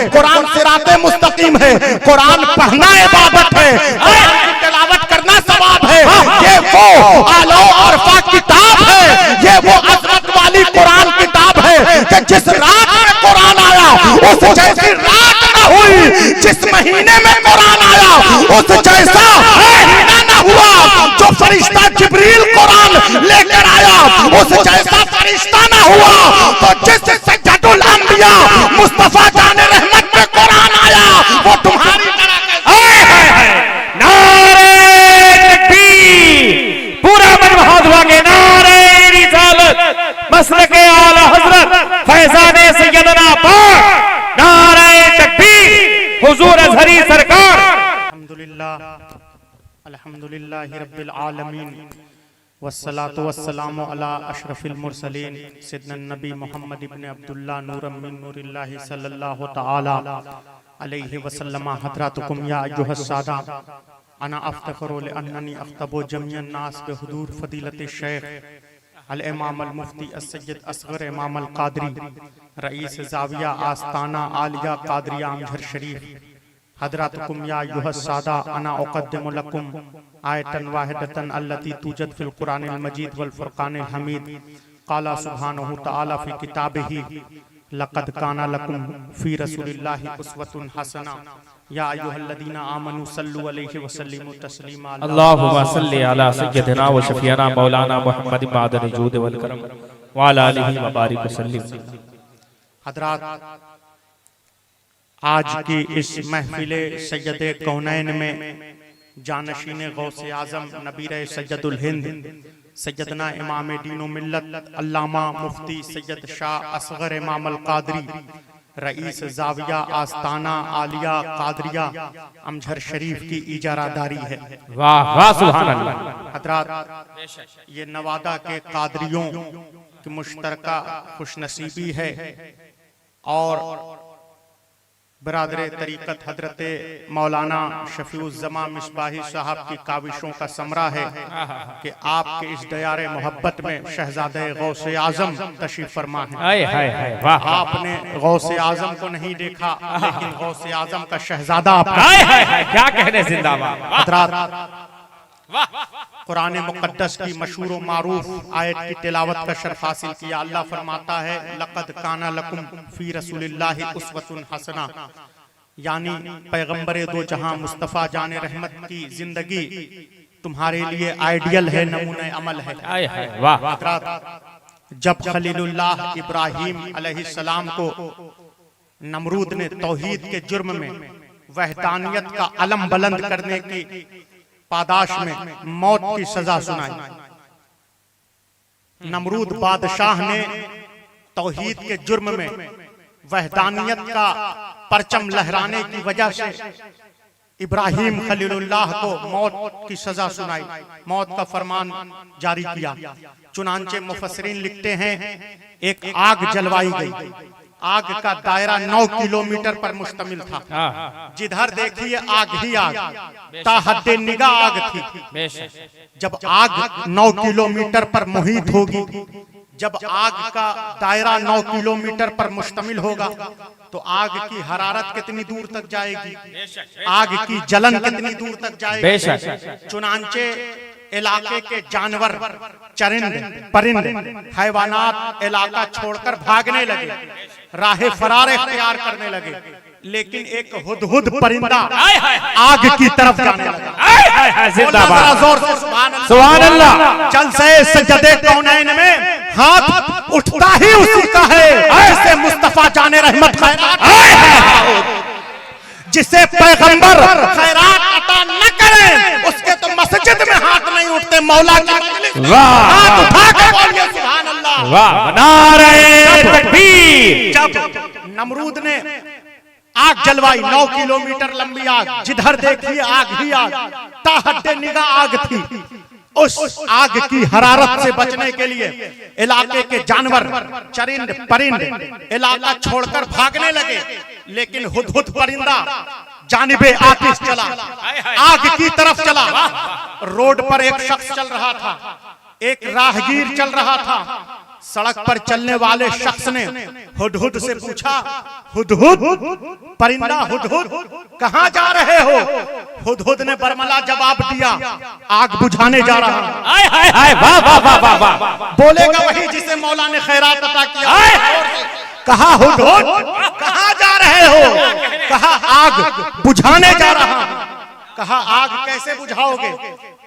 कुरान सिराते मुस्तकीम है, कुरान पढ़ना इबादत है, कुरान की तिलावत करना सवाब है। ये वो आलो अरफा किताब है, ये वो अजमत वाली कुरान किताब है कि जिस रात में कुरान आया उस जैसी रात ना हुई, जिस महीने में कुरान आया उस जैसा महीना ना हुआ। जो फरिश्ता जिब्रील कुरान लेकर आया उस जैसा फरिश्ता ना हुआ। तो जिस सज्जदुल अंबिया मुस्तफा जाने रहमत में कुरान आया वो तुम्हारी तरह पूरा मन हाथवा के नारे रिसालत मसलके आला हजरत फैजाने सैयदना पाक नारे तकबीर हुजूर अजहरी सरकार। अल्हम्दुलिल्लाहि रब्बिल आलमीन वस्सलातु वस्सलामु अला अशरफिल मुरसलीन सय्यदना नबी मोहम्मद इब्न अब्दुल्लाह नूरम मिन नूरिल्लाहि सल्लल्लाहु तआला अलैहि वसल्लम। हज़रातुकुम या अय्युहस सादा अना अफ्तखरु लिअन्ननी अख्तबु जमीअन नास बिहुदूर फदीलत शेख अल इमाम अल मुफ्ती अस्सय्यद असगर इमाम अल कादरी रईस जाविया आस्ताना आलिया कादरिया अमझर शरीफ। हज़रातुकुम या अय्युहस सादा अना उक़द्दिमु लकुम आयतन वाहिदतन अल्लती तूजद फिल कुरानिल मजीद वल फुरक़ानिल हमीद। क़ाला सुब्हानहु तआला फ़ी किताबिही लक़द काना लकुम फ़ी रसूलिल्लाहि उस्वतुन हसना या अय्युहल्लज़ीना आमनू सल्लु अलैहि व सल्लिमू तस्लीमा। अल्लाहुम्मा सल्लि अला सय्यदिना व शफीना मौलाना मुहम्मद मादन जूद वल करम व अला आलिहि व बारिक वसल्लिम। हज़रात, आज की इस महफिले सैयद कौनैन में जानशीन गौसे आजम नबीर सैयदुल हिंद सैयदना इमाम दीन मिल्लत अल्लामा मुफ्ती सैयद शाह असगर इमाम अल कादरी रईस जाविया आस्ताना आलिया कादरिया अमझर शरीफ की इजारादारी है। वाह वाह सुभान अल्लाह। हज़रात, ये नवादा के कादरियों की मुश्तरका खुशनसीबी है और बरादरे तरीक़त हजरत मौलाना शफीउज़्ज़मा मिसबाही साहब की काविशों का समरा है कि आपके इस दयारे मोहब्बत में शहजादे गौसे आजम तशरीफ फरमा है। आपने गौसे आजम को नहीं देखा लेकिन गौसे आजम का शहजादा आपका क्या कहने जिंदाबाद। कुरान मुक़द्दस की मशहूर मारूफ आयत की तिलावत का शर्फ हासिल किया। अल्लाह फरमाता है लक़द काना लकुम फ़ी रसूलिल्लाहि उस्वतुन हसना, यानी पैगंबर दो जहां मुस्तफ़ा जाने रहमत की जिंदगी तुम्हारे लिए आइडियल है, नमूने अमल है। जब खलीलुल्लाह इब्राहीम अलैहिस्सलाम को नमरूद ने तौहीद के जुर्म में वहदानियत का अलम बुलंद करने की पादाश में मौत की सजा सुनाई, नमरूद बादशाह ने तौहीद के जुर्म में वहदानियत का परचम लहराने की वजह से इब्राहीम खलीलुल्लाह को मौत की सजा सुनाई, मौत का फरमान जारी किया। चुनांचे मुफस्सिरीन लिखते हैं एक आग जलवाई गई। आग का दायरा 9 किलोमीटर पर मुश्तमिल था। जिधर देखिए आग ही आग, ताहद्दे निगाह आग थी। जब आग 9 किलोमीटर पर मुहित होगी, जब आग का दायरा 9 किलोमीटर पर मुश्तमिल होगा तो आग की हरारत कितनी दूर तक जाएगी, आग की जलन कितनी दूर तक जाएगी। चुनांचे इलाके के जानवर, चरिंद परिंद, हैवानात इलाका छोड़कर भागने लगे, राहे फरार इख्तियार करने लगे। लेकिन एक हुदहुद परिंदा आग की तरफ जाने लगा। जिंदाबाद, जोर से सुभान अल्लाह। चल से सज्जदे कौनैन में हाथ उठता ही उसी का है, ऐसे मुस्तफा जाने रहमत खैरात जिसे पैगंबर खैरात अता न करें उसके तो मस्जिद में हाथ नहीं उठते। मौला की मजलिस में हाथ उठा के बोलिए सुभान अल्लाह। वाह, नारे तकबीर। जब नमरूद ने आग जलवाई, 9 किलोमीटर लंबी आग, जिधर देखिए आग ही आग, ताहद्दे निगाह आग थी। उस आग की हरारत से बचने के लिए इलाके के जानवर, चरिंद परिंद इलाका छोड़कर भागने लगे। लेकिन हुदहुद परिंदा जानिबे आतिश चला, आग की तरफ चला। रोड पर एक शख्स चल रहा था, एक राहगीर चल रहा था। सड़क पर चलने वाले शख्स ने हुदहुद से पूछा, हुदहुद परिंदा हुदहुद कहाँ जा रहे हो? हुदहुद ने बरमला जवाब दिया, आग बुझाने जा रहा हूं। हाय हाय हाय, वाह वाह वाह वाह वाह। बोलेगा वही जिसे मौला ने खैरात अता किया। कहा हुदहुद कहाँ जा रहे हो? कहा आग बुझाने जा रहा हूं। कहा आग कैसे बुझाओगे?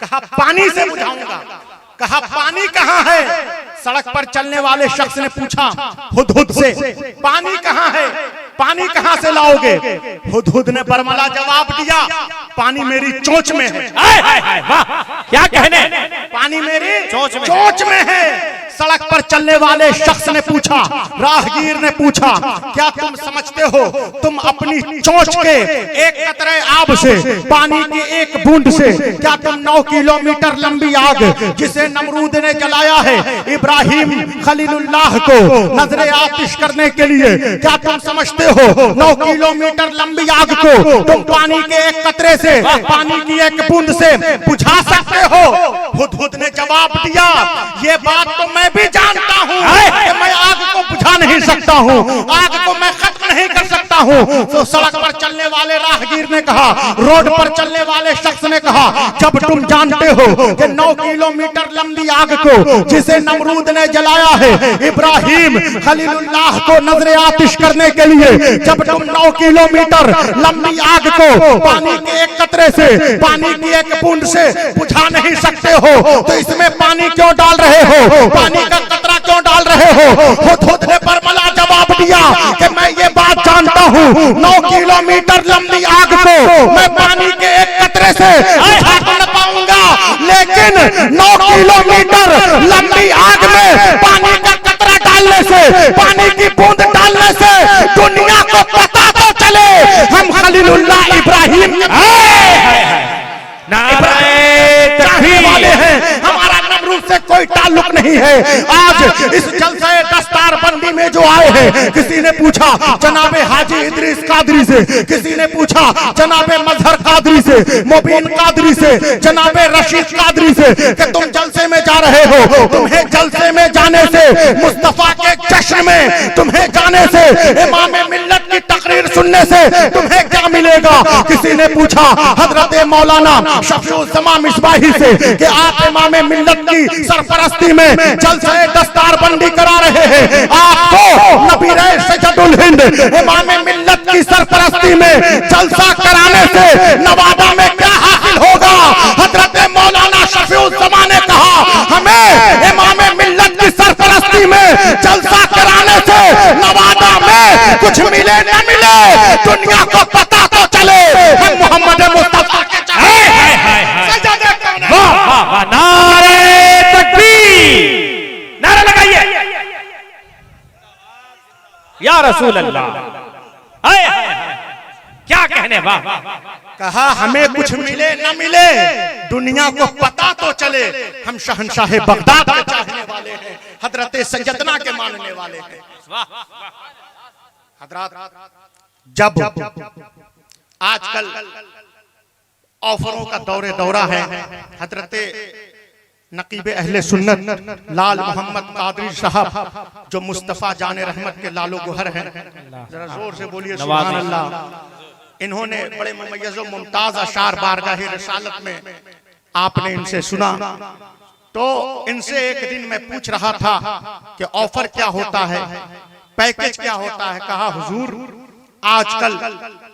कहा पानी से बुझाऊंगा। कहा पानी कहाँ है? सड़क पर चलने वाले शख्स ने पूछा हुदहुद से, पानी कहाँ है? पानी कहाँ से लाओगे? हुदहुद ने बरमला जवाब दिया, पानी मेरी चोंच में है। हाय हाय हाय, वाह, क्या कहने, पानी मेरी चोंच में है। सड़क पर चलने वाले शख्स ने पूछा, राहगीर ने पूछा, क्या तुम समझते हो तुम अपनी चोंच के एक कतरे आब से, पानी की एक बूंद से, क्या तुम 9 किलोमीटर लंबी आग जिसे नमरूद ने जलाया है इब्राहिम खलीलुल्लाह को नजरे आतिश करने के लिए, क्या तुम समझते हो 9 किलोमीटर लंबी आग को तुम पानी के एक कतरे से, पानी की एक बूंद से बुझा सकते हो? हुदहुद ने जवाब दिया, ये बात तो मैं भी जानता हूँ कि मैं आग को बुझा नहीं सकता हूँ, आग को मैं खत्म नहीं कर सकता हूँ। तो सड़क पर चलने वाले राहगीर ने कहा, रोड पर चलने वाले शख्स ने कहा, जब तुम जानते हो कि 9 किलोमीटर लंबी आग को जिसे नमरूद ने जलाया है इब्राहिम खलीलुल्लाह को नजरे आतिश करने के लिए, जब तुम 9 किलोमीटर लंबी आग को पानी के एक कतरे से, पानी की एक बूंद से बुझा नहीं सकते हो, तो इसमें पानी क्यों डाल रहे हो? पानी का कतरा क्यों डाल रहे हो? हुदहुद ने बरमला जवाब दिया कि मैं ये बात जानता हूँ 9 किलोमीटर लंबी आग को मैं पानी के एक कतरे से बुझा तो न पाऊंगा, लेकिन 9 किलोमीटर लंबी आग में पानी का कतरा डालने से, पानी की बूंद डालने से दुनिया को पता तो चले हम खलीलुल्लाह इब्राहिम वाले हैं, हमारा नमरूद से कोई ताल्लुक नहीं है। आज इस जलसे दस्तार बंदी में जो आए हैं, किसी ने पूछा जनाबे हाजी इदरीस कादरी से, किसी ने पूछा जनाबे मजहर कादरी से, मुबीन कादरी से, जनाबे रशीद कादरी से कि तुम जलसे में जा रहे हो, तुम्हें जलसे में जाने से, मुस्तफा के जश्न में तुम्हें जाने से, इमाम मिल्लत की तकरीर सुनने से तुम्हें क्या मिलेगा? किसी ने पूछा हजरत मौलाना शफीउज़्ज़मा मिसबाही से कि आप इमाम मिल्लत की सरपरस्ती में जलसे दस्तार बंदी करा रहे हैं, आपको नबी सैयदुल हिंद इमाम मिल्लत की सरपरस्ती में जलसा कराने से नवादा में क्या हासिल होगा? हजरत मौलाना शफीउज़्ज़मा ने कहा, हमें इमाम मिल्लत की सरपरस्ती में जलसा कराने से नवादा में कुछ मिले न मिले, दुनिया को पता तो चले हम मोहम्मद मुस्तफा के नारे तकबीर, नारा लगाइए या रसूल अल्लाह। क्या कहने, वाह। कहा हमें कुछ मिले न मिले, दुनिया को पता तो चले हम शहंशाह बगदाद के चाहने वाले हैं, हजरत सैयदना के मानने वाले हैं। हजरत जब आजकल ऑफरों का दौरा है, हजरत नकीब अहले सुन्नत लाल मोहम्मद कादरी साहब जो मुस्तफा जाने रहमत के लालो गुहर हैं, जरा जोर से बोलिए सुभान अल्लाह। इन्होंने बड़े मुमय्यज़ व मुमताज अशार बारगाह रिसालत में आपने इनसे सुना, तो इनसे एक दिन मैं पूछ रहा था कि ऑफर क्या होता है, पैकेज क्या होता है। कहा हुजूर आजकल,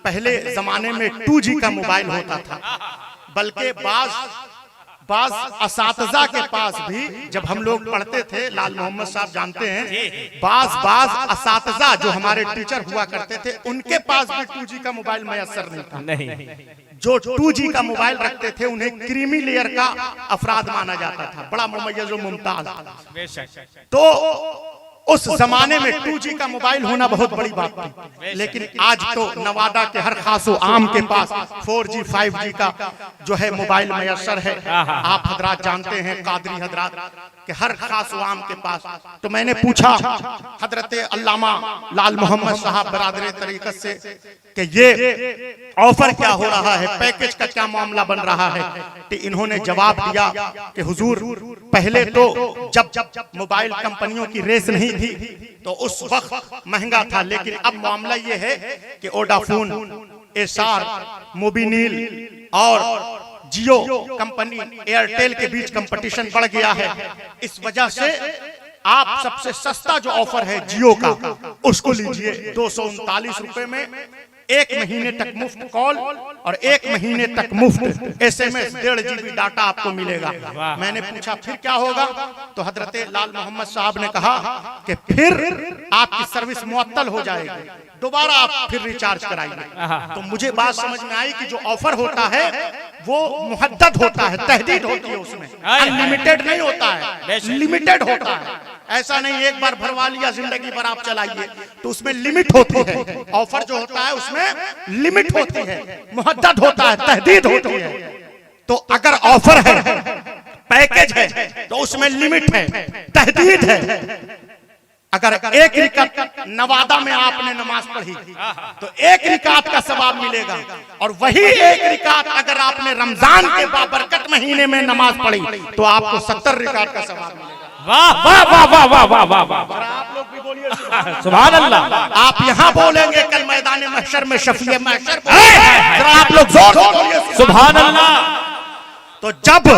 पहले जमाने में 2G का मोबाइल होता था, बल्कि बाज असातिज़ा के पास भी जब हम लोग पढ़ते थे, लाल मोहम्मद साहब जानते हैं, बाज असातिज़ा जो हमारे टीचर हुआ करते थे, उनके पास भी 2G का मोबाइल मैसर नहीं था। नहीं। जो 2G का मोबाइल रखते थे उन्हें क्रीमी लेयर का अफराद माना जाता था, बड़ा मुमय्यज़ व मुमताज। तो उस जमाने में 2G का मोबाइल होना बहुत बड़ी बात थी, लेकिन आज तो नवादा के हर खासो आम के पास 4G 5G का जो है मोबाइल मैसर है। आप हजरात जानते हैं, कादरी हजरात कि हर खास व आम के पास। तो मैंने पूछा हजरत अल्लामा लाल मोहम्मद साहब बरादर तरीकत से कि ये ऑफर क्या हो रहा है, पैकेज का क्या मामला बन रहा है। तो इन्होंने जवाब दिया कि हुजूर, पहले तो जब मोबाइल कंपनियों की रेस नहीं थी तो उस वक्त महंगा था, लेकिन अब मामला ये है कि वोडाफोन, एसार, मोबिनिल और जियो कंपनी, एयरटेल के बीच कंपटीशन बढ़ गया है। इस वजह से आप सबसे सस्ता जो ऑफर है जियो का, उसको लीजिए 239 रुपए में 1 महीने तक मुफ्त कॉल और 1 महीने तक मुफ्त SMS, 1.5 GB डाटा आपको मिलेगा। मैंने पूछा फिर क्या होगा, तो हजरत लाल मोहम्मद साहब ने कहा कि फिर आपकी सर्विस मुअत्तल हो जाएगी, दोबारा आप फिर रिचार्ज कराइए। तो मुझे बात समझ में आई कि जो ऑफर होता है वो मुहद्दद होता है, तहदीद होती है, उसमें अनलिमिटेड नहीं होता है, लिमिटेड होता है। ऐसा नहीं एक बार भरवा लिया जिंदगी भर आप चलाइए, तो उसमें लिमिट होती है। ऑफर जो होता है उसमें लिमिट होती है, मुहद्दद होता है, तहदीद होती है। तो अगर ऑफर है, पैकेज है, तो उसमें लिमिट है, तहदीद है। अगर एक रिकात नवादा में आपने नमाज पढ़ी तो 1 रिकात का सवाब मिलेगा, और वही 1 रिकात अगर आपने रमजान के बाबरकत महीने में नमाज पढ़ी तो आपको 70 रिकात का सवाब मिलेगा। वाह वाह वाह वाह वाह वाह वाह वाह, आप लोग भी बोलिए सुभान अल्लाह। आप यहाँ बोलेंगे कल मैदान महशर में शफीए महशर, जरा आप लोग जोर से बोलिए सुभान अल्लाह। तो जब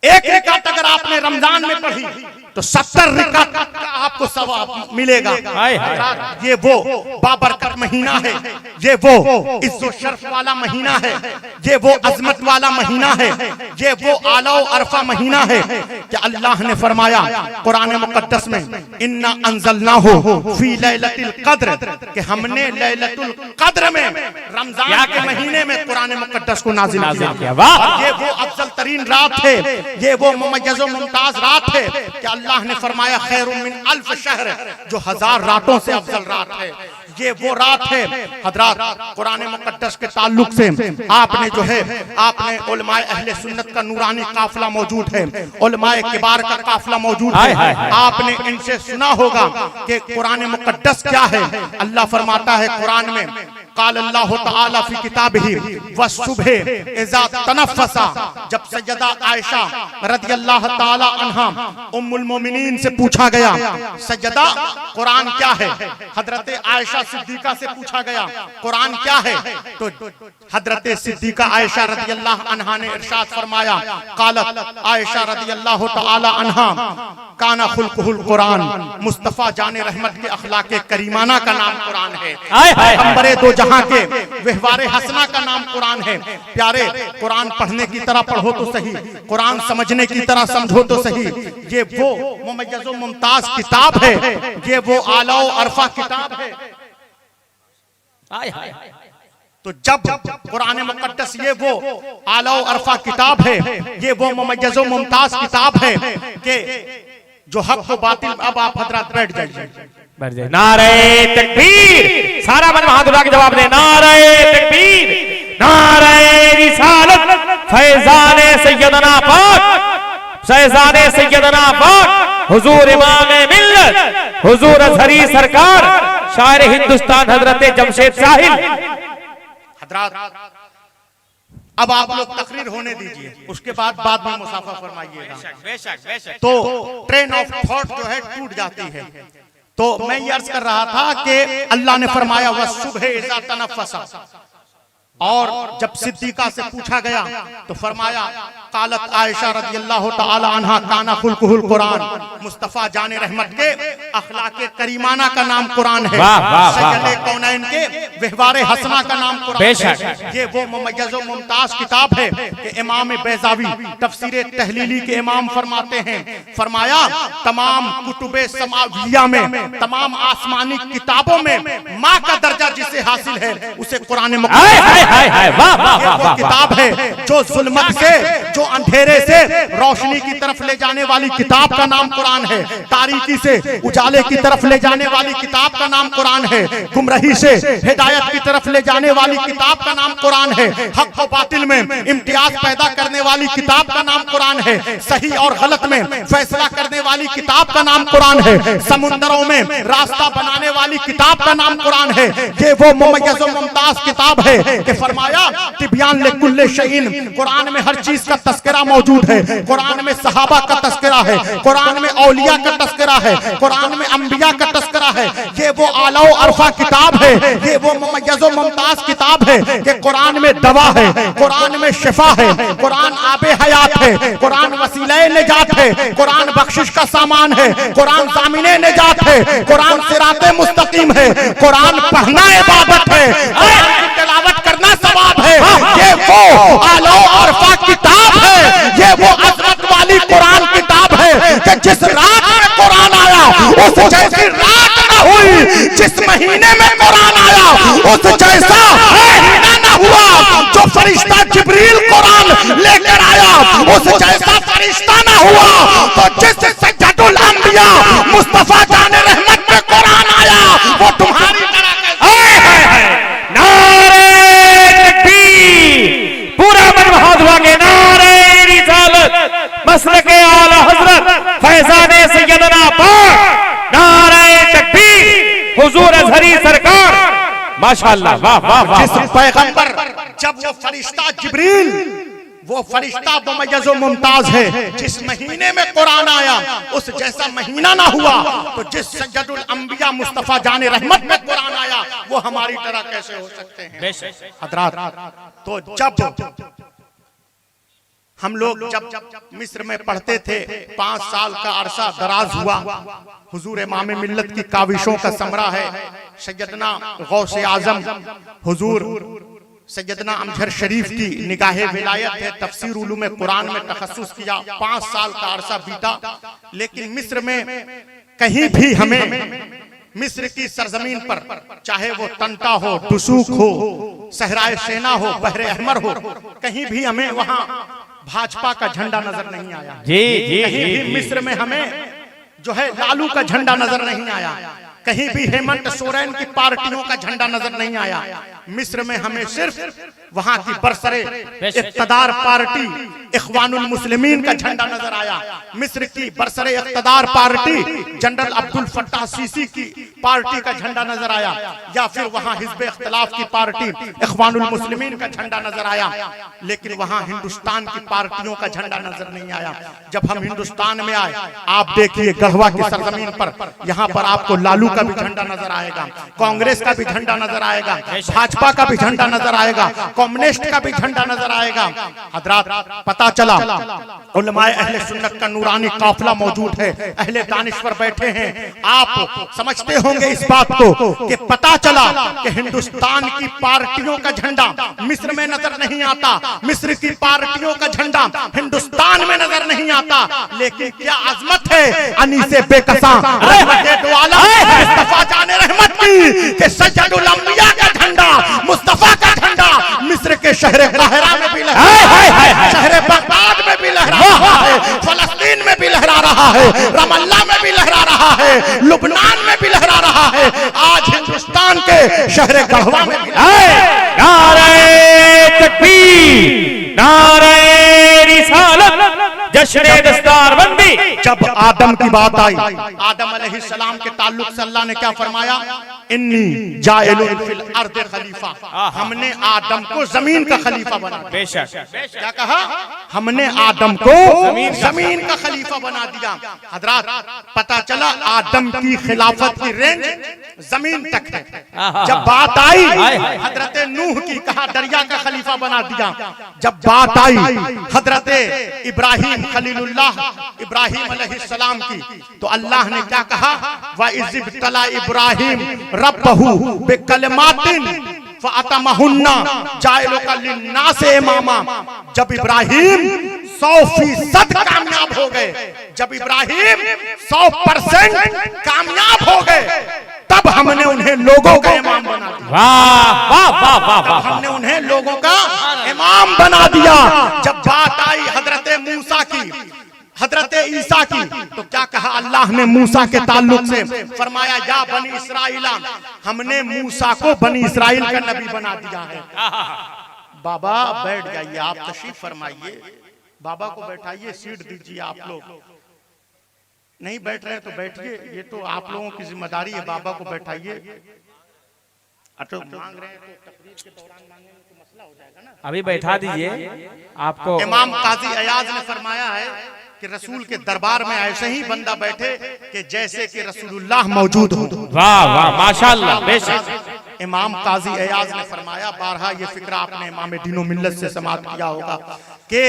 1 रिकात अगर आपने रमजान में पढ़ी तो 70 रिकात का आपको सवाब मिलेगा। ये वो बाबरकत महीना है, ये वो इज्जत शर्फ वाला महीना है, ये वो अजमत वाला महीना है, ये वो आला अरफा महीना है कि अल्लाह ने फरमाया कुरान मुकद्दस में, इन्ना अंज़लनाहु फी लैलतिल क़द्र, कि हमने लैलतुल क़द्र में रमजान के महीने में कुरान मुकद्दस को नाजिल किया। ये वो अफजल तरीन रात है, ये वो मुमय्यज़ व मुमताज रात है कि अल्लाह ने फरमाया खैरुम मिन अल्फ शहर, जो 1000 रातों से अफजल रात है। ये वो रात है हजरात, कुरान मुकद्दस के ताल्लुक से आपने जो है, आपने उलमाए अहले सुन्नत का नूरानी काफिला मौजूद है, उलमाए किबार का काफिला मौजूद है। आपने इनसे सुना होगा कि कुरान मुकद्दस क्या है। अल्लाह फरमाता है कुरान में, काल अल्लाह तआला फी किताबिही वस्सुबह इज़ा तनफ़्फ़सा, जब सैयदा आयशा रज़ियल्लाहु तआला अन्हा उम्मुल मोमिनीन से पूछा गया सैयदा कुरान क्या है, हजरत आयशा सिद्दीका से पूछा गया कुरान क्या है, तो हजरत सिद्दीका आयशा रज़ियल्लाहु अन्हा ने इरशाद फरमाया, कालत आयशा रज़ियल्लाहु तआला अन्हा, काना खुल्कुहुल कुरान, मुस्तफा जाने रहमत के अखलाक करीमाना का नाम कुरान है, अंबरे दो जहां के व्यवहारे हसना का नाम कुरान है। प्यारे, कुरान पढ़ने की तरह पढ़ो तो सही, कुरान समझने की तरह समझो तो सही। ये वो मुमय्यज़ व मुमताज किताब है, ये वो आला व अरफा किताब है। तो जब कुरान मुकद्दस ये वो आला व अरफा किताब है, ये वो मुमय्यज़ व मुमताज किताब है कि जो हक को बातिल, अब आप हजरात बैठ जाइए। नारे तकबीर, सारा मन हाथ उठा के जवाब दे, नारे तकबीर, नारे रिसालत, फैजाने सैयदना पाक, फैजाने सैयदना पाक, हुजूर इमाम मिल्लत, हुजूर अज़हरी सरकार, शायर हिंदुस्तान हजरत जमशेद साहिल। हजरात अब आप लोग तकरीर होने दीजिए, उसके बाद में मुसाफा फरमाइएगा। तो ट्रेन ऑफ थॉट जो है टूट जाती है। तो मैं ये अर्ज कर रहा था कि अल्लाह ने फरमाया वस्सुबह इज़ा तनफ़्फ़सा, और जब सिद्दीका से पूछा गया तो फरमाया कालत आयशा रज़ियल्लाहु तआला अन्हा, काना खुल्कुहुल कुरान, मुस्तफा जाने रहमत के अखलाक करीमाना का नाम कुरान है, सैयदे कौनैन के व्यवहारे हसना का नाम कुरान है। ये वो मुमय्यज़ व मुमताज किताब है कि इमाम बैज़ावी तफसीर तहलीली के इमाम फरमाते हैं, फरमाया तमाम कुतुबे समाविया में, तमाम आसमानी किताबों में माँ का दर्जा जिसे हासिल है उसे कुरान मुकद्दस किताब है, जो जुल्मत से, जो अंधेरे से रोशनी की तरफ ले जाने वाली किताब का नाम कुरान है, तारीकी से उजाले की तरफ ले जाने वाली किताब का नाम कुरान है, गुमराही से हिदायत की तरफ ले जाने वाली किताब का नाम कुरान है, हक और बातिल में इम्तियाज पैदा करने वाली किताब का नाम कुरान है, सही और गलत में फैसला करने वाली किताब का नाम कुरान है, समुंदरों में रास्ता बनाने वाली किताब का नाम कुरान है। ये वो मुमय्यज़ व मुमताज किताब है कि फरमाया तिब्यान लिकुल्लि शैइन, कुरान में हर चीज का तस्करा मौजूद है, कुरान में सहाबा का तस्करा है, कुरान में औलिया का तस्करा है, कुरान में अंबिया का तस्करा है। ये वो आला व अरफा किताब है, ये वो मुमय्यज़ व मुमताज किताब है कि कुरान में दवा है, कुरान में शिफा है, कुरान आबे हयात है, कुरान वसीले निजात है, कुरान बख्शिश का सामान है, कुरान जामिने निजात है, कुरान सिराते मुस्तकीम है, कुरान पढ़ना इबादत है, कुरान की तिलावत करना सवाब है। ये वो आला व अरफा किताब है, ये वो अजमत वाली कुरान किताब है कि जिस रात में कुरान आया उस जैसी रात न हुई, जिस महीने में कुरान आया उस जैसा महीना न हुआ, जो फरिश्ता जिब्रील कुरान लेकर आया उस जैसा फरिश्ता न हुआ, तो जिस सज्जदुल अंबिया मुस्तफा जाने रहमत में कुरान आया वो तुम्हारी तरह पूरा मन भादवा के नारे रिसालत मसलके आला हजरत फैजाने सैयदना पाक, नारे तकबीर हुजूर अजहरी सरकार, माशाअल्लाह, वाह वाह वाह। जिस पैगंबर, जब वो फरिश्ता जिब्रील, वो फरिश्ता मुमय्यज़ व मुमताज है, जिस महीने में कुरान आया उस जैसा महीना ना हुआ, तो जिस सज्जदुल अंबिया मुस्तफा जाने रहमत में कुरान आया वो हमारी तरह कैसे हो सकते हैं हजरात। तो जब हम लोग जब मिस्र में पढ़ते थे, 5 साल का अरसा दराज हुआ, हुजूर इमाम मिल्लत की काविशों का समरा है, सैयदना गौसे आजम हुजूर सैयदना अमजहर शरीफ की निगाहे विलायत है, तफसीर उलूम कुरान में तखस्सुस किया, 5 साल का अरसा बीता, लेकिन मिस्र में कहीं भी हमें मिस्र की सरजमीन पर, चाहे वो तंता हो, डुसूक हो, सहराए सेना हो, बहरे अहमर हो, कहीं भी हमें वहां भाजपा का झंडा नजर नहीं आया। कहीं भी मिस्र में हमें जो है लालू का झंडा नजर नहीं आया, कहीं भी हेमंत सोरेन की पार्टियों का झंडा नजर नहीं आया। मिस्र में हमें सिर्फ वहां की बरसरे इक़्तिदार पार्टी इख्वानुल मुस्लिमीन का झंडा नजर आया। मिस्र की बरसरे इक़्तिदार party general Abdul Fattah Sisi की पार्टी का झंडा नजर आया, या फिर वहां हिज़्ब इख्तिलाफ की पार्टी इख्वानुल मुस्लिमीन का झंडा नजर आया, लेकिन वहां हिंदुस्तान की पार्टियों का झंडा नजर नहीं आया। जब हम हिंदुस्तान में आए, आप देखिए गढ़वा की सरजमीन पर, यहाँ पर आपको लालू का भी झंडा नजर आएगा, कांग्रेस का भी झंडा नजर आएगा, भाजपा का भी झंडा नजर आएगा, कम्युनिस्ट का भी झंडा नजर आएगा। हजरात, पता चला उलमाए अहले सुन्नत का नूरानी काफिला मौजूद है, अहले दानिश्वर बैठे हैं। आप समझते होंगे इस बात को कि पता चला कि हिंदुस्तान की पार्टियों का झंडा मिस्र में नजर नहीं आता, मिस्र की पार्टियों का झंडा हिंदुस्तान में नजर नहीं आता। लेकिन क्या अजमत है अनीसे बेकसा रहमत दो आलम मुस्तफा जाने रहमत की कि सज्जदुल अंबिया का झंडा, मुस्तफा का झंडा मिस्र के शहर काहिरा में भी लहरा रहा है, शहर बगदाद में भी लहरा रहा है, फलस्तीन में भी लहरा रहा है, रमल्ला में भी लहरा रहा है, लुबनान में भी लहरा रहा है, आज हिंदुस्तान के शहर गढ़वा में भी। नारे तकबीर, नारे रिसालत, जश्न दस्तारबंदी। जब आदम की बात आई, आदम अलैहिस्सलाम के ताल्लुक से अल्लाह ने क्या फरमाया, इन्नी जाइलुन फिल अर्द खलीफा, हमने आदम को जमीन का खलीफा बना दिया। बेशक क्या कहा, हमने आदम को जमीन का खलीफा बना दिया। हजरात, पता चला आदम की खिलाफत की रेंज जमीन तक है। जब बात आई हजरत नूह की, कहा दरिया का खलीफा बना दिया। जब बात आई हजरत इब्राहिम खलीलुल्लाह इब्राहिम अलैहिस्सलाम की, तो अल्लाह ने क्या कहा, व इज़्बितला इब्राहिम रब्बहू बिकलिमातिन फअतमहुन्ना जाइलुका लिन्नासि इमामा। जब इब्राहिम 100% कामयाब हो गए, जब इब्राहिम 100% कामयाब हो गए, तब हमने उन्हें लोगों का इमाम बना दिया। वाह वाह वाह वाह, हमने उन्हें लोगों का इमाम बना दिया। जब बात आई हजरत हजरत ईसा की, तो क्या कहा अल्लाह ने मूसा के ताल्लुक से? फरमाया या बनी इसराइल, हमने मूसा को बनी इसराइल का नबी बना दिया है। बाबा बैठ जाइए, आप तशरीफ फरमाइए, बाबा को बैठाइए, सीट दीजिए। आप लोग नहीं बैठ रहे तो बैठिए, ये तो आप लोगों की जिम्मेदारी है, बाबा को बैठाइए। तो मांग रहे हैं तो तकरीर के दौरान मांगेंगे तो मसला हो जाएगा ना। अभी बैठा दीजिए आपको। इमाम काजी अयाज ने फरमाया है कि रसूल के दरबार में ऐसे ही बंदा बैठे कि जैसे कि रसूलुल्लाह मौजूद हो। वाह वाह माशाअल्लाह, बेशक। इमाम काजी अयाज ने फरमाया, बारहा ये फिक्रा आपने इमाम दीनो मिल्लत से समाअत किया होगा कि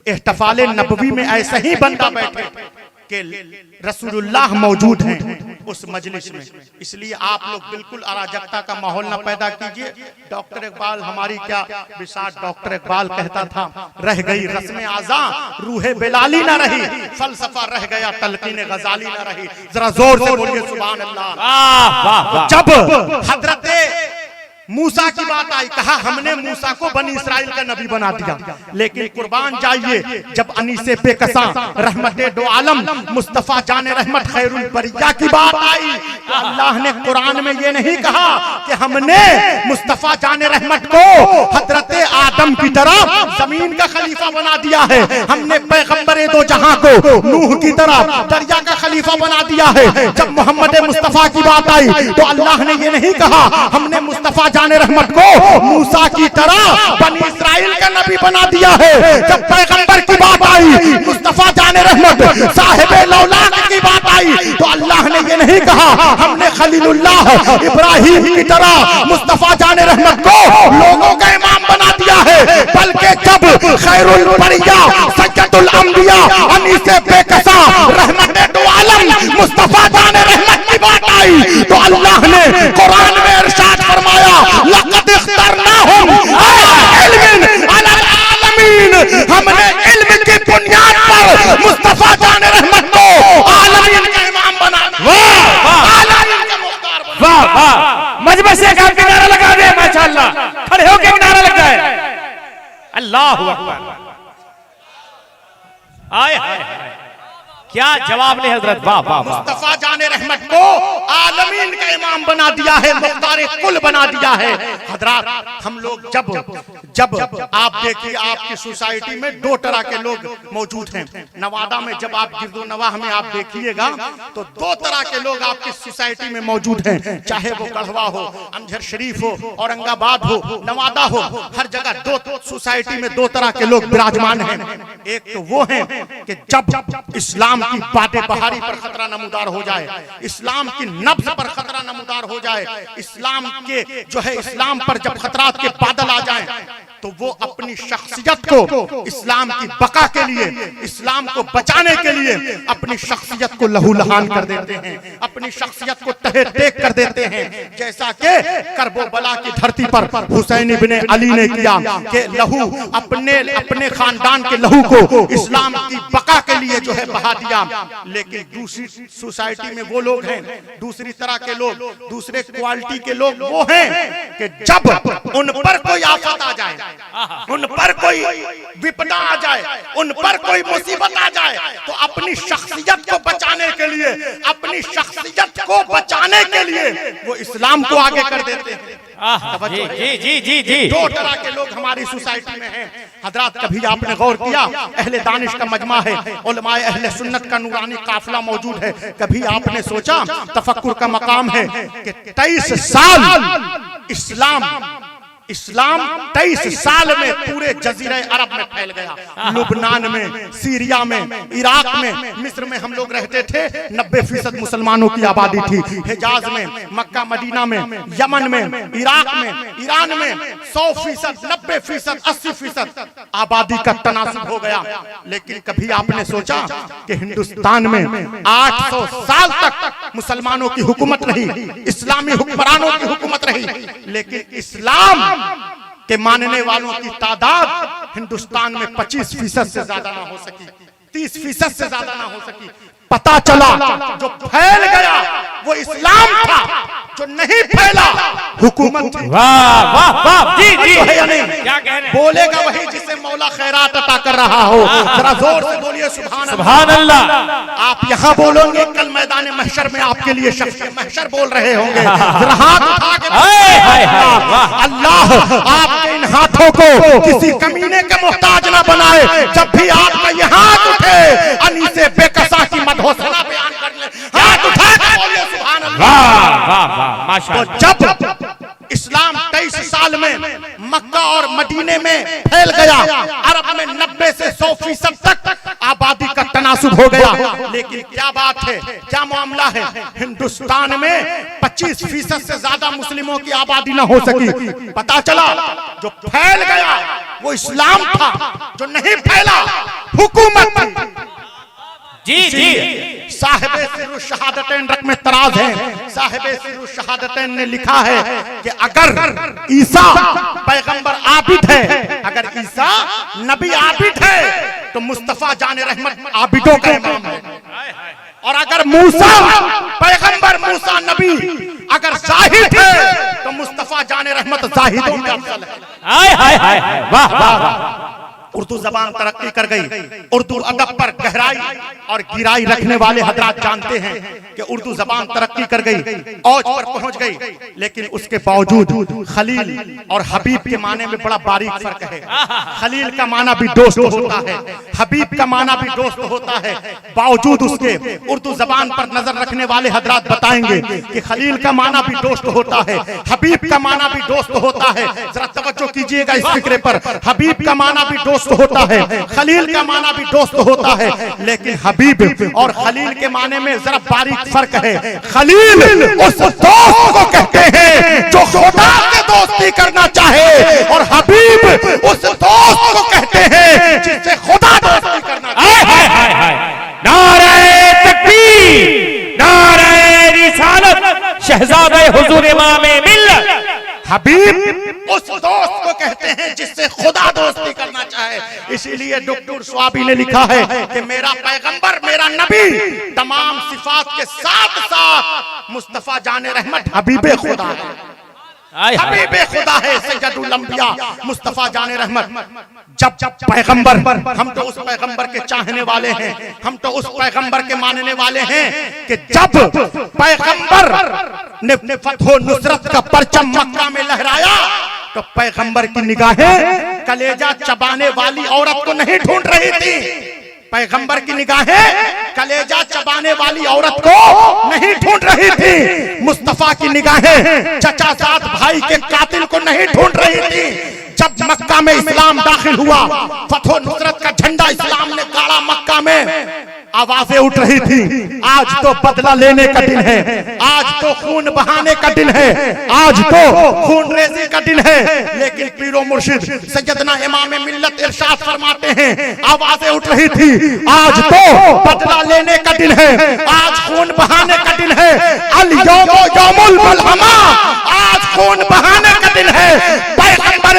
इहतिफाल नबवी में ऐसा ही बंदा बैठे कि रसूलुल्लाह मौजूद हैं उस मजलिस में। इसलिए आप लोग बिल्कुल अराजकता का माहौल ना पैदा कीजिए। डॉक्टर इकबाल, हमारी क्या विशाल डॉक्टर इकबाल कहता था, रह गई रस्म आज़ा रूहे बेलाली ना रही, फलसफा रह गया तलकीन गजाली ना रही। जरा जोर से बोलिए सुभान अल्लाह। जब हजरत मूसा की बात आई, कहा हमने मूसा को बनी इसराइल का नबी बना दिया। लेकिन कुर्बान जाइए, जब अनीसे बेकसा रहमते दो आलम मुस्तफा जाने रहमत खैरुल बरिया की बात आई, तो अल्लाह ने कुरान में ये नहीं कहा कि हमने मुस्तफा जाने रहमत को हजरत आदम की तरह जमीन का खलीफा बना दिया है, हमने पैगंबर दो जहां को नूह की तरह दरिया का खलीफा बना दिया है। जब मोहम्मद मुस्तफा की बात आई तो अल्लाह ने ये नहीं कहा हमने मुस्तफा जाने रहमत को मूसा की तरह बनी इसराइल का नबी बना दिया है। जब पैगंबर की बात आई, मुस्तफा जाने रहमत साहिब लौलाद की बात आई, तो अल्लाह ने ये नहीं कहा हमने खलीलुल्लाह इब्राहिम की तरह मुस्तफा जाने रहमत को लोगों का इमाम बना दिया है। बल्कि जब खैरुल बरिया सय्यदुल अंबिया अनीसे बेकसा रहमते दो आलम मुस्तफा जाने रहमत की बात आई, तो अल्लाह ने कुरान में इरशाद फरमाया लक़द इख्तरनाहुम अलल आलमीन, हमने इल्म की बुनियाद पर मुस्तफा जाने रहमत को आलमीन का इमाम बना दिया। आलमीन का मुख्तार बना। वाह वाह, मजबूत से आप किनारा लगा दे, माशाअल्लाह, खड़े होकर किनारा लग जाए। अल्लाहु अकबर। आए हाय, क्या जवाब नहीं हजरत, वाह वाह वाह। मुस्तफा जाने रहमत को आलमीन का इमाम बना दिया है, मुख्तार कुल बना दिया है। हजरात, हम लोग जब आप देखिए आपकी सोसाइटी में दो तरह के लोग मौजूद हैं। नवादा में जब आप गिरदो नवाह में आप देखिएगा तो दो तरह के लोग आपकी सोसाइटी में मौजूद हैं, चाहे वो गढ़वा हो, अमजर शरीफ हो, औरंगाबाद हो, नवादा हो, हर जगह दो सोसाइटी में दो तरह के लोग विराजमान हैं। एक तो वो हैं कि जब इस्लाम की बातें बहारी पर खतरा नमूदार हो जाए, इस्लाम की नब्ज पर खतरा नमूदार हो जाए, इस्लाम के जो है इस्लाम पर जब खतरात के बादल आ जाएं, तो वो अपनी शख्सियत को इस्लाम की बका के लिए, इस्लाम को बचाने के लिए अपनी शख्सियत को लहूलुहान कर देते हैं, अपनी शख्सियत को तहे टेक कर देते हैं। जैसा कि करबला की धरती पर हुसैन इब्ने अली ने किया कि लहू अपने खानदान के लहू को इस्लाम की बका के लिए जो है बहा दिया। लेकिन दूसरी सोसाइटी में वो लोग हैं, दूसरी तरह के लोग, दूसरे क्वालिटी के लोग वो हैं कि जब उन पर कोई आफत आ जाए, उन पर कोई विपदा आ जाए, उन पर कोई मुसीबत आ जाए, तो अपनी शख्सियत को बचाने के लिए, अपनी शख्सियत को बचाने के लिए वो इस्लाम को आगे कर देते हैं। जी जी जी जी, दो तरह के लोग हमारी सोसाइटी में हैं। हजरात, कभी आपने गौर किया, अहले दानिश का मजमा है, उलमाए अहले सुन्नत का नूरानी काफिला मौजूद है, कभी आपने सोचा, तफक्कुर का मकाम है कि 23 साल इस्लाम 23 साल में पूरे जजीरे अरब में फैल गया। लुबनान में, सीरिया में, इराक में, मिस्र में हम लोग रहते थे, 90% मुसलमानों की आबादी थी। हिजाज में, मक्का मदीना में, यमन में, इराक में, ईरान में 100%, 90%, 80% आबादी का तनासुब हो गया। लेकिन कभी आपने सोचा कि हिंदुस्तान में 800 साल तक मुसलमानों की हुकूमत रही, इस्लामी हुक्मरानों की हुकूमत रही, लेकिन इस्लाम के मानने वालों की तादाद हिंदुस्तान में 25% से ज्यादा ना हो सकी, 30% से ज्यादा ना हो सकी। पता चला जो फैल गया वो इस्लाम था, जो नहीं फैला हुकूमत थी। वाह वाह वाह, जी जी, है या नहीं? क्या कह रहे हैं? बोलेगा वही जिसे मौला खैरात अता कर रहा हो। जरा जोर से बोलिए सुभान अल्लाह। सुभान अल्लाह। आप यहाँ बोलोगे, कल मैदान महशर में आपके लिए शख्स महशर बोल रहे होंगे। जरा हाथ उठा के हाय हाय हाय, वाह। अल्लाह आपके इन हाथों को किसी कमीने के मोहताज ना बनाए। जब भी आपका ये हाथ उठे, अनीसे बेकसा की मदहोसना बयान कर ले। हाथ उठा के बोलिए सुभान अल्लाह। वाह वाह वाह, माशा तो जब इस्लाम 23 साल में मक्का और मदीने में फैल गया, अरब में 90 से 100% तक आबादी का तनासुब हो गया। लेकिन क्या बात है, क्या मामला है, हिंदुस्तान में 25% से ज्यादा मुस्लिमों की आबादी ना हो सकी। पता चला जो फैल गया वो इस्लाम था, जो नहीं फैला हुकूमत थी। जी जी, साहिबे सिर्र शहादतैन रकम तराज है। साहिबे सिर्र शहादतैन ने लिखा है कि अगर ईसा पैगंबर आबिद है, अगर ईसा नबी आबिद है, तो मुस्तफा जाने रहमत आबिदों का इमाम है। और अगर मूसा पैगंबर, मूसा नबी अगर जाहिद है, तो मुस्तफा जाने रहमत जाहिदों में अफजल है। हाय हाय हाय, वाह वाह वाह। उर्दू जबान तरक्की कर गई। उर्दू अदब पर गहराई और गिराई रखने वाले हजरात जानते हैं कि उर्दू जबान तरक्की कर गई, औज पर पहुंच गई। लेकिन उसके बावजूद खलील और हबीब के माने में बड़ा बारीक फर्क है। खलील का माना भी दोस्त होता है, हबीब का माना भी दोस्त होता है। बावजूद उसके उर्दू जबान पर नजर रखने वाले हजरात बताएंगे कि खलील का माना भी दोस्त होता है, हबीब का माना भी दोस्त होता है। जरा तवज्जो कीजिएगा इस फिक्रे पर। हबीब का माना भी दोस्त होता है, खलील का माना भी दोस्त होता है। लेकिन हबीब और खलील के माने में जरा बारीक फर्क है। खलील उस दोस्त को कहते हैं जो खुदा से दोस्ती करना चाहे, और हबीब उस दोस्त को कहते हैं जिससे खुदा दोस्ती करना चाहे। नारे तकबीर, नारे रिसालत, शहजादे हुजूर इमामे मिल्लत। हबीब उस दोस्त को कहते हैं जिससे खुदा दोस्ती करना चाहे। इसीलिए डॉक्टर स्वाबी ने लिखा है कि मेरा पैगंबर, मेरा नबी तमाम सिफात के साथ साथ मुस्तफा जाने रहमत हबीबे खुदा है। हबीबे खुदा है, सैयदुल अंबिया मुस्तफा जाने रहमत। जब पैगंबर, हम तो उस पैगंबर के चाहने वाले हैं, हम तो उस पैगंबर के मानने वाले हैं कि जब पैगंबर ने फतह नुसरत का परचम मक्का में लहराया, तो पैगंबर की निगाहें कलेजा चबाने वाली औरत को नहीं ढूंढ रही थी। पैगंबर की निगाहें कलेजा चबाने वाली औरत को नहीं ढूंढ रही थी। मुस्तफा की निगाहें चचाजाद भाई के कातिल को नहीं ढूंढ रही थी। जब मक्का में इस्लाम दाखिल हुआ, फतह नुसरत का झंडा इस्लाम ने गाड़ा मक्का में, आवाजें उठ रही थी, आज तो बदला लेने का दिन है, आज तो खून बहाने का दिन है, आज तो खून रेजी का दिन है। लेकिन पीरो मुर्शिद सैयदना इमाम मिल्लत इरशाद फरमाते हैं, आवाजें उठ रही थी, आज तो बदला लेने का दिन है, आज खून बहाने का दिन है। अल यौम यौमुल मलहमा, आज खून बहाने का दिन है। पैगंबर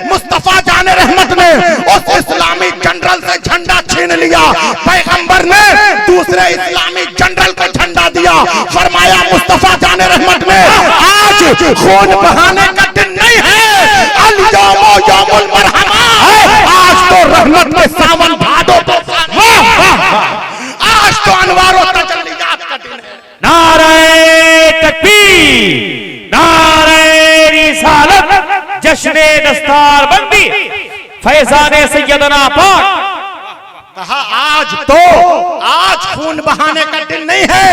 मुस्तफा जाने रहमत ने उस इस्लामी जनरल से झंडा छीन लिया। पैगंबर ने दूसरे इस्लामी जनरल को झंडा दिया। फरमाया मुस्तफा जाने रहमत ने आज खून बहाने का दिन नहीं है, अल यौम यौमुल मरहमा, आज तो रहमत के सावन भादो तो आज तो अनवार और तजल्लियात का दिन है। नारे तकबीर, नारे रिसालत, जश्ने दस्तारबंदी, फैजाने सैयदना पाक। कहा आज खून बहाने का दिन नहीं है,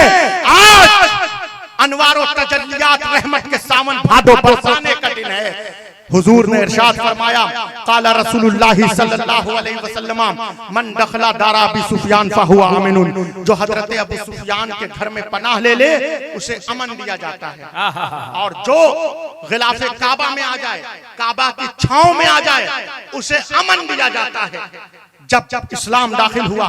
आज अनवार और तजल्लियात रहमत के सावन भादो बरसाने का दिन है। हुजूर ने इरशाद फरमाया, काला रसूलुल्लाह सल्लल्लाहु अलैहि वसल्लम, मन दखला दारा अबी सुफियान फहुवा आमिनुन, जो हजरत अबू सुफियान के घर में पनाह ले ले उसे अमन दिया जाता है। और जो गिलाफे काबा में आ जाए, काबा की छांव में आ जाए, उसे अमन दिया जाता है। जब इस्लाम दाखिल हुआ,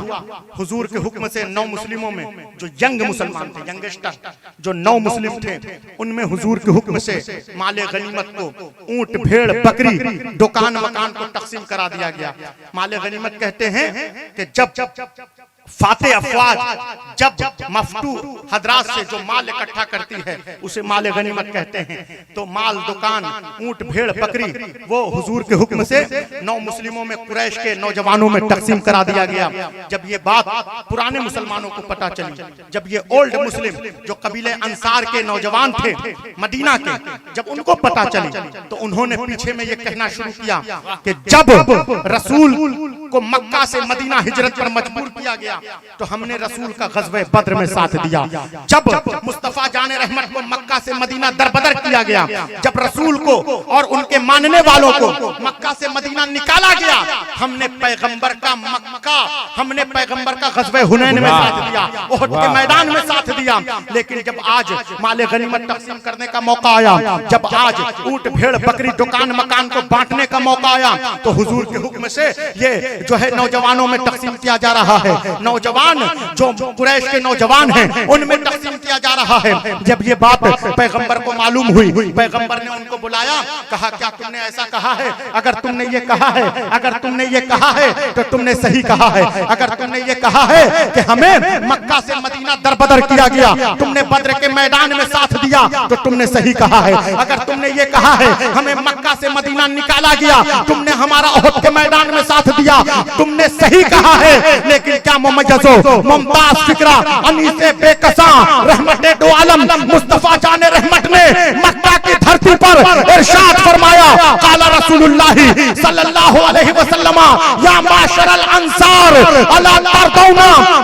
हुजूर के हुक्म से 9 मुस्लिमों में जो यंग मुसलमान थे, यंगस्टर जो 9 मुस्लिम थे, उनमें हुजूर के हुक्म से माले गनीमत को, ऊंट भेड़ बकरी दुकान मकान को तकसीम करा दिया गया। माले गनीमत कहते हैं कि जब फाते अफवाज जब मफ्तू हजरात से जो माल इकट्ठा करती है उसे माल गनीमत कहते हैं। तो माल, दुकान, ऊंट, भेड़, बकरी वो हुजूर के हुक्म से 9 मुस्लिमों में, कुरैश के नौजवानों में तकसीम करा दिया गया। जब ये बात पुराने मुसलमानों को पता चली, जब ये ओल्ड मुस्लिम जो कबीले अंसार के नौजवान थे मदीना के, जब उनको पता चली तो उन्होंने पीछे में ये कहना शुरू किया कि जब रसूल को मक्का से मदीना हिजरत पर मजबूर किया गया तो हमने रसूल का ग़ज़वे बद्र में साथ दिया। जब मुस्तफा जाने रहमत को मक्का से मदीना दरबदर किया गया, जब रसूल को और उनके मानने वालों को मक्का से मदीना निकाला गया, हमने पैगंबर का ग़ज़वे हुनैन में साथ दिया, उहद के मैदान में साथ दिया। लेकिन जब आज माले गनीमत तक़सीम करने का मौका आया, जब आज ऊंट, भेड़, बकरी, दुकान, मकान को बांटने का मौका आया, तो हुजूर के हुक्म से ये जो है नौजवानों में तक़सीम किया जा रहा है। नौजवान जो कुरैश के नौजवान हैं उनमें तक़सीम किया जा रहा है। जब ये बात पैगंबर को मालूम हुई, पैगंबर ने उनको बुलाया, कहा क्या तुमने ऐसा कहा है? अगर तुमने ये कहा है, अगर तुमने ये कहा है तो तुमने सही कहा है। अगर तुमने ये कहा है कि हमें मक्का से मदीना दरबदर किया गया, तुमने बद्र के मैदान में साथ दिया, तो तुमने सही कहा है। अगर तुमने ये कहा है हमें मक्का से मदीना निकाला गया, तुमने हमारा उहद के मैदान में साथ दिया, तुमने सही कहा है। लेकिन क्या मुमय्यज़ो मुमताज फिक्रा अनीसे बेकसा रहमते दो आलम मुस्तफा जाने रहमत ने मक्का की धरती पर इरशाद फरमाया, काला रसूलुल्लाह सल्लल्लाहु अलैहि वसल्लम या माशरल अंसार अला तर्दौना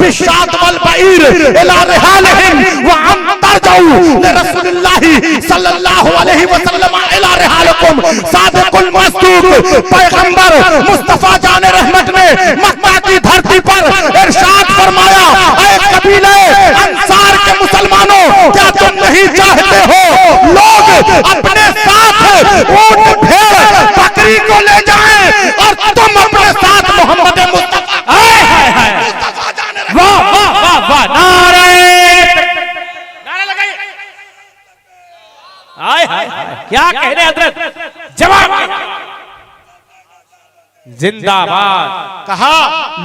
बिशात वल बईर इला रिहालहिम व अन तर्जऊ लिरसूलिल्लाह सल्लल्लाहु अलैहि वसल्लम इला रिहालकुम। सादिकुल मस्दूक पैगंबर मुस्तफा जाने रहमत ने मक्का की धरती पर इरशाद फरमाया, ऐ कबीले अंसार के मुसलमानों, क्या तुम नहीं चाहते हो लोग अपने साथ ऊंट, भेड़, बकरी को ले जाएं और तुम अपने साथ मोहम्मद मुस्तफा जाने रहमत। वाह वाह वाह वाह, नारे लगाइए। हाय हाय, क्या कह रहे हजरत, जवाब जिंदाबाद। कहा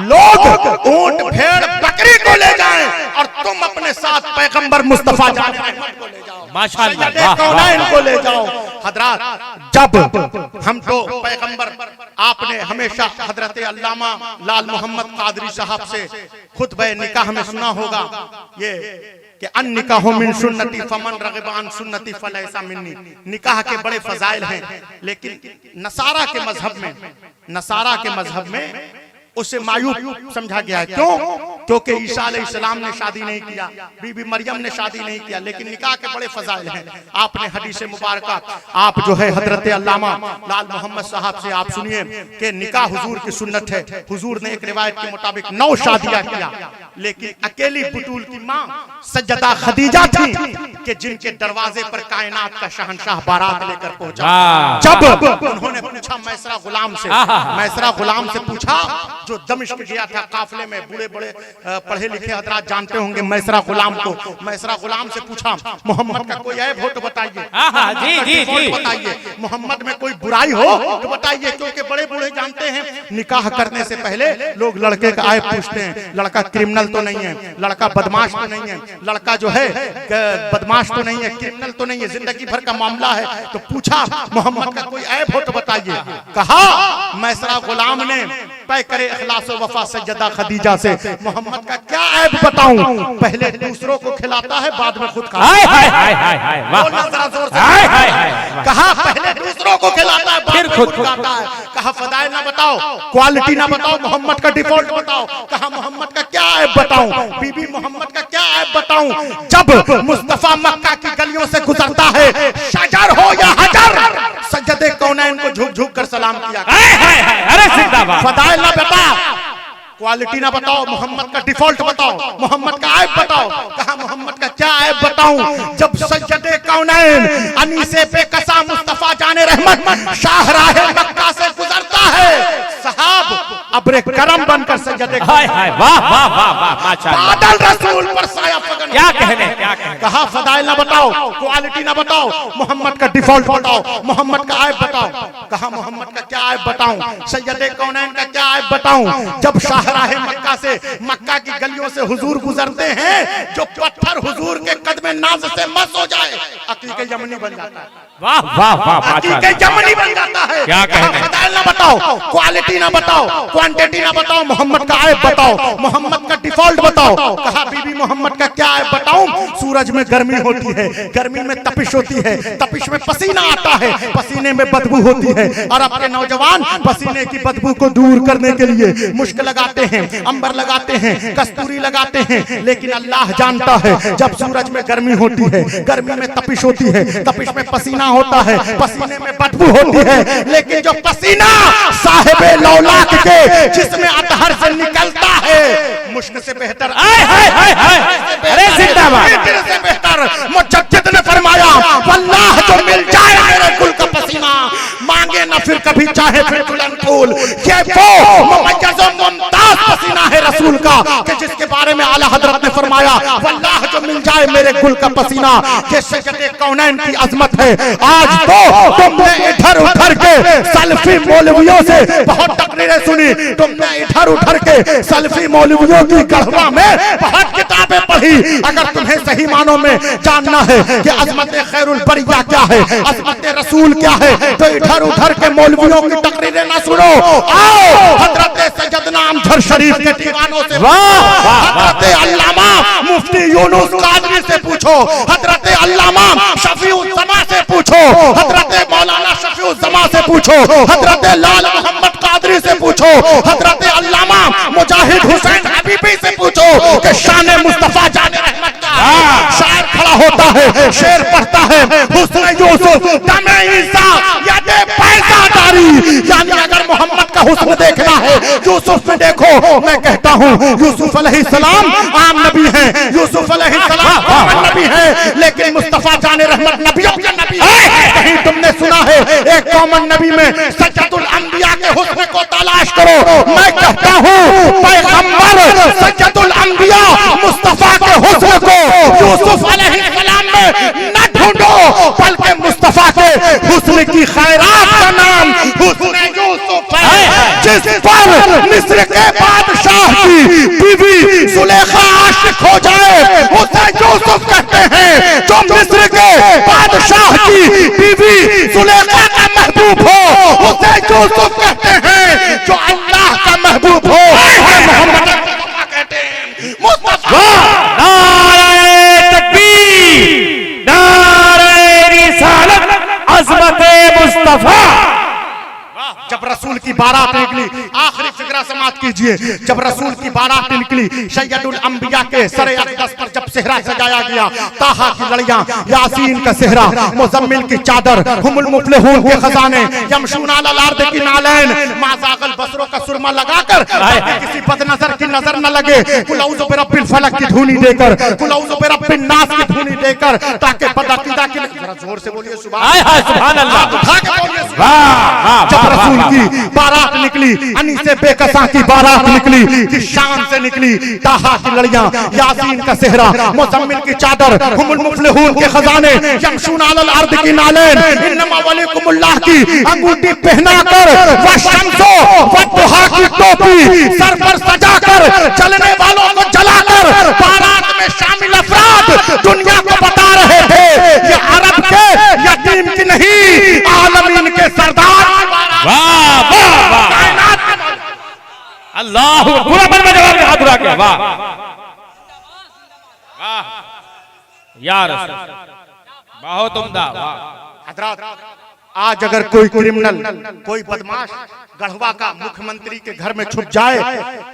लोग ऊंट, भेड़, बकरी को ले जाएं और तुम अपने साथ पैगंबर मुस्तफा जाने रहमत को ले जाओ, माशाअल्लाह, कौनैन को ले जाओ। हजरात, जब हम तो पैगंबर, आपने हमेशा हजरत अल्लामा लाल मोहम्मद कादरी साहब से खुतबे निकाह में सुना होगा ये कि अन निकाह मिन सुन्नती फमन रग़िब अन सुन्नती फलैसा मिन्नी। निकाह के बड़े फजाइल हैं, लेकिन नसारा के मजहब में उसे मायूब समझा गया है। क्यों? क्योंकि ईसा अलैहिस्सलाम ने शादी नहीं किया, बीबी मरियम ने शादी नहीं किया, लेकिन निकाह के बड़े फजाइल हैं। आपने हदीस मुबारक आप जो है हजरत अल्लामा लाल मोहम्मद साहब से आप सुनिए कि निकाह हुजूर की सुन्नत है। हुजूर ने एक रिवायत के मुताबिक 9 शादियां किया, लेकिन अकेली बुतूल की मां सज्जदा खदीजा थी कि जिनके दरवाजे पर कायनात का शहंशाह बारात लेकर पहुंचा। जब उन्होंने पूछा मैसरा गुलाम से पूछा, जो दमिश्क गया था काफिले में, बूढ़े बड़े पढ़े लिखे हजरात जानते होंगे मैसरा गुलाम को। मैसरा गुलाम से पूछा, मोहम्मद का कोई ऐब हो तो बताइए, बताइए, मोहम्मद में कोई बुराई हो तो बताइए। क्योंकि बड़े बूढ़े जानते हैं निकाह करने से पहले लोग लड़के का ऐब पूछते हैं, लड़का क्रिमिनल तो नहीं है, लड़का बदमाश तो नहीं है, लड़का जो है बदमाश तो नहीं है, क्रिमिनल तो नहीं है, जिंदगी भर का मामला है। तो पूछा मोहम्मद का कोई ऐब हो तो बताइए। कहा मैसरा गुलाम ने तय करे इखलास व वफा सज्जदा खदीजा से, मोहम्मद का क्या ऐब बताऊं? पहले दूसरों को खिलाता है, बाद में खुद खाता है। कहा पहले दूसरों को खिलाता है, बाद में खुद खाता है। कहा फदाइल ना बताओ, क्वालिटी ना बताओ, मोहम्मद का डिफॉल्ट बताओ। कहा मोहम्मद का क्या ऐब बताऊं? बीबी मोहम्मद का क्या ऐब बताऊं? जब मुस्तफा मक्का की गलियों से गुजरता है, शजर हो या हजर, सज्जदे कौनैन को झुक झुक कर सलाम किया। अरे जिंदाबाद। फदाइल ना बता, क्वालिटी ना बताओ, मोहम्मद का डिफॉल्ट बताओ, मोहम्मद का ऐब बताओ। कहा मोहम्मद का क्या ऐब बताऊं? जब सज्जदे कौनैन अनीसे बेकसा मुस्तफा जाने रहमत शाहराहे मक्का से गुजरता है, साहब अब्रे करम बनकर सज्जदे, वाह वाह वाह वाह, माशाअल्लाह, बादल रसूल पर साया फगन। क्या कहने, क्या कहा फदाइल ना बताओ, क्वालिटी ना बताओ, मोहम्मद का डिफॉल्ट बताओ, मोहम्मद का ऐब बताओ। कहा मोहम्मद का क्या ऐब बताऊं, सैयदे कौनैन का क्या ऐब बताऊं। जब शाहराहे मक्का से, मक्का की गलियों से हुजूर गुजरते हैं, जो पत्थर हुजूर के कदमे नाज से मस हो जाए, अकीके यमनी बन जाता है। वाह वाह वाह, अकीके यमनी बन जाता है। क्या कहने, फदाइल ना बताओ, क्वालिटी ना बताओ, क्वांटिटी ना बताओ, मोहम्मद का ऐब बताओ, मोहम्मद का डिफॉल्ट बताओ। कहा बीबी मोहम्मद का क्या ऐब बताऊं। सूरज में गर्मी होती है, गर्मी में तपिश होती है, तपिश में पसीना आता है, पसीने में बदबू होती है। और आपके नौजवान पसीने की बदबू को दूर करने के लिए मुश्क लगाते हैं, अंबर लगाते हैं, कस्तूरी लगाते हैं। लेकिन अल्लाह जानता है जब सूरज में गर्मी होती है, गर्मी में तपिश होती है, तपिश में पसीना होता है, पसीने में बदबू होती है, लेकिन जो पसीना साहिबे लौलाक के जिसमें अतहर से निकलता है, मुश्क से बेहतर, अरे जिंदाबाद, से बेहतर मुजद्दिद ने फरमाया, वल्लाह जो मिल जाए मेरे कुल का पसीना, मांगे ना फिर कभी चाहे फिर दुल्हन फूल। ये वो मुमय्यज़ और मुमताज पसीना है रसूल का, कि जिसके बारे में आला हजरत ने फरमाया, वल्लाह जो मिल जाए मेरे कुल का पसीना। ये सैयदे कौनैन की अजमत है। आज तो तुमने इधर उधर के सल्फी मौलवियों से बहुत तकरीरें सुनी, तुमने इधर उधर के सल्फी मौलवियों की गढ़वा में बहुत किताबें पढ़ी। अगर तुम्हें सही मानों में जानना है कि अजमत खैरुल बरिया क्या है, अजमत रसूल क्या है, तो इधर उधर के मौलवियों की तकरीरें ना सुनो। आओ हजरत सैयदना अमजद शरीफ के दीवानों से, हजरत अल्लामा मुफ्ती यूनुस कादरी से पूछो, हजरत अल्लामा शफीउज़्ज़मा से पूछो, हजरत मौलाना शफीउज़्ज़मा से पूछो, हजरत लाल मोहम्मद कादरी से पूछो, हजरत अल्लामा मुजाहिद हुसैन हबीबी से पूछो कि शान मुस्तफा जाने रहमत का शायर खड़ा होता है, शेर पढ़ता है, हुस्न यूसुफ दमे ईसा यादे पैसादारी। यानी अगर मोहम्मद का हुस्न देखना है, यूसुफ में देखो। मैं कहता हूँ यूसुफ अलैहिस्सलाम आम नबी हैं, यूसुफ अलैहिस्सलाम कॉमन नबी हैं, लेकिन मुस्तफा जाने रहमत नबियों के नबी है। कहीं तुमने सुना है एक कॉमन नबी में सज्जदुल अंबिया के हुस्न को तलाश करो। मैं कहता हूँ पैगंबर सज्जदुल अंबिया मुस्तफा के हुस्न को यूसुफ अलैहिस्सलाम में न ढूंढो, बल्कि मुस्तफा के हुस्न की खैरात का नाम हुस्न यूसुफ है, जिस पर मिस्र के बादशाह की बीवी सुलेखा आशिक हो जाए उसे यूसुफ कहते हैं। जो मिस्र के बादशाह की बीवी सुलेखा का महबूब हो उसे यूसुफ कहते हैं। जो अल्लाह का महबूब हो मोहम्मद कहते हैं मुस्तफा। नारे तकबीर, नारे रिसालत, अज़मत मुस्तफा। जब रसूल की बारात निकली, आखिरी फिक्रा समाप्त कीजिए, जब रसूल की बारात निकली, सैयदुल अंबिया के सरे अक़दस पर जब सेहरा सजाया गया, ताहा की लड़ियां, यासीन का सेहरा, मुज़म्मिल की चादर, हुमुल मुफ़लिहून के खजाने, यमशून अलल अर्द की नालैन, माज़ागल बसरों का सुरमा लगाकर किसी बदनजर की नजर न लगे, कुल औज़ु बिरब्बिल फलक की धुनी देकर, कुल औज़ु बिरब्बिन नास की धुनी देकर, ताकि बदअक़ीदा की, जरा जोर से बोलिए सुभान अल्लाह, उठा के बोलिए सुभान। जब रसूल की बारात निकली, अनी से बेकसा की बारात निकली, कि शान से निकली, ताहा की लड़ियां, यासीन का सेहरा, मुज़म्मिल की चादर, हुमुल मुफ़लिहून के खजाने, यमशून अलल अर्द की नालैन, इन्नमा वलिकुमुल्लाह की अंगूठी पहनाकर, व शम्सो व दुहा की टोपी सर पर सजाकर, चलने वालों को जलाकर, बारात में शामिल अफराद दुनिया को बता रहे थे ये अरब के यतीम की नहीं, आलमीन के सरदार। वाह वाह वाह, अल्लाह पूरा मन में जवाब हाथ उठा के वाह वाह या रसूल, बहुत उम्दा। वाह हजरत, आज अगर कोई क्रिमिनल, कोई बदमाश गढ़वा का मुख्यमंत्री के घर में छुप जाए,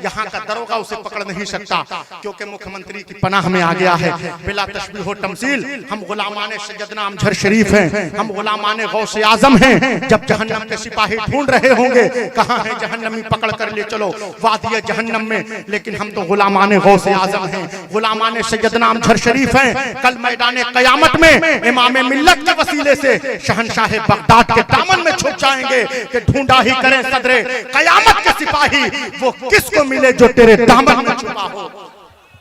यहाँ का दरोगा उसे पकड़ नहीं सकता, क्योंकि मुख्यमंत्री की पनाह में आ गया है। बिला तशबीह व तमसील हम गुलामाने सैयदना अमजद शरीफ हैं, हम गुलामाने गौसे आजम हैं। जब जहन्नम के सिपाही ढूंढ रहे होंगे कहाँ है जहन्नमी, पकड़ कर ले चलो वादिया जहन्नम में, लेकिन हम तो गुलामाने गौसे आजम हैं, गुलामाने सैयदना अमजद शरीफ हैं। कल मैदान क़यामत में इमाम मिल्लत के वसीले से शहंशाह बगदाद के दामन में छुप जाएंगे कि ढूंढा ही करें सदरे क़यामत के सिपाही, वो किसको मिले जो तेरे दामन में छुपा हो।